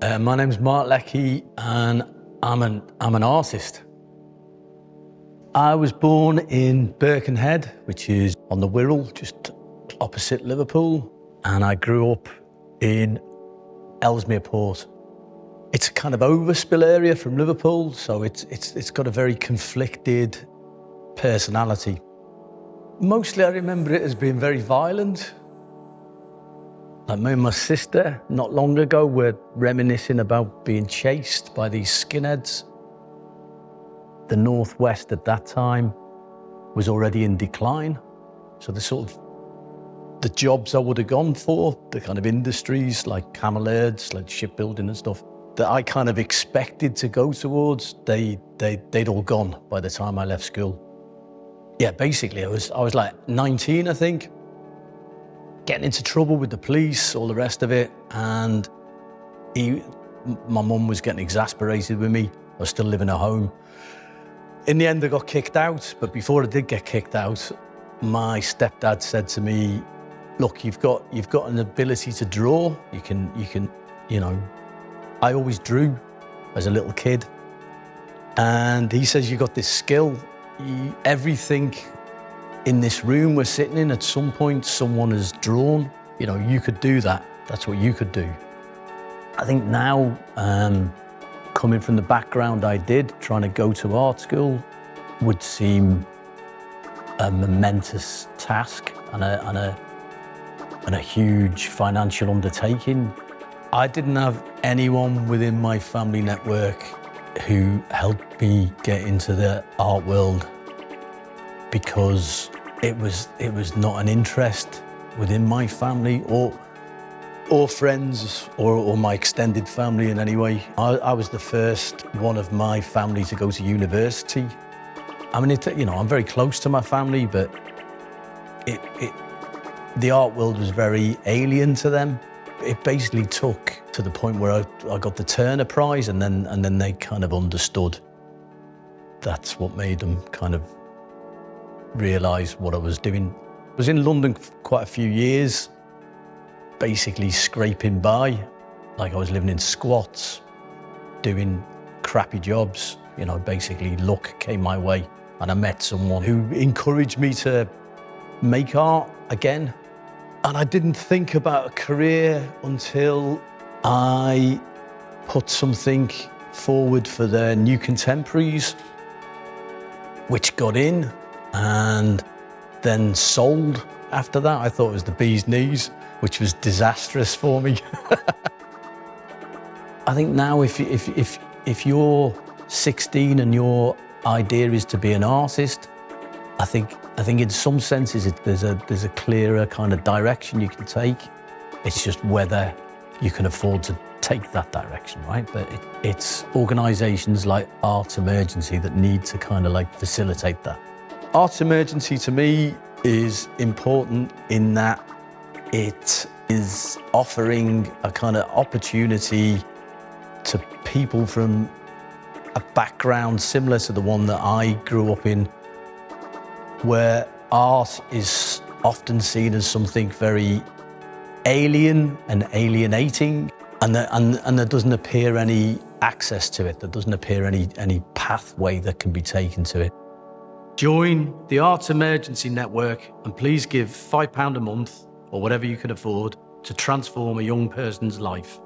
My name's Mark Leckey and I'm an artist. I was born in Birkenhead, which is on the Wirral, just opposite Liverpool, and I grew up in Ellesmere Port. It's a kind of overspill area from Liverpool, so it's got a very conflicted personality. Mostly I remember it as being very violent. Like me and my sister, not long ago, were reminiscing about being chased by these skinheads. The Northwest at that time was already in decline. So the jobs I would have gone for, the kind of industries like camel herds, like shipbuilding and stuff, that I kind of expected to go towards, they'd all gone by the time I left school. Yeah, basically I was like 19, I think, getting into trouble with the police, all the rest of it, and my mum was getting exasperated with me. I was still living at home. In the end, I got kicked out, but before I did get kicked out, my stepdad said to me, "Look, you've got an ability to draw. You can, you know." I always drew as a little kid, and he says, "You got this skill. Everything in this room we're sitting in, at some point, someone has drawn. You know, you could do that. That's what you could do." I think now, coming from the background I did, trying to go to art school would seem a momentous task and a huge financial undertaking. I didn't have anyone within my family network who helped me get into the art world because it was not an interest within my family or friends or my extended family in any way. I was the first one of my family to go to university. I mean, I'm very close to my family, but the art world was very alien to them. It basically took to the point where I got the Turner Prize, and then they kind of understood. That's what made them kind of realise what I was doing. I was in London for quite a few years, basically scraping by. Like I was living in squats, doing crappy jobs. You know, basically luck came my way, and I met someone who encouraged me to make art again. And I didn't think about a career until I put something forward for the New Contemporaries, which got in and then sold after that. I thought it was the bee's knees, which was disastrous for me. I think now if you're 16 and your idea is to be an artist, I think in some senses there's a clearer kind of direction you can take. It's just whether you can afford to take that direction, right? But it's organisations like Arts Emergency that need to kind of like facilitate that. Arts Emergency to me is important in that it is offering a kind of opportunity to people from a background similar to the one that I grew up in, where art is often seen as something very alien and alienating, and there doesn't appear any access to it. There doesn't appear any pathway that can be taken to it. Join the Arts Emergency Network and please give £5 a month, or whatever you can afford, to transform a young person's life.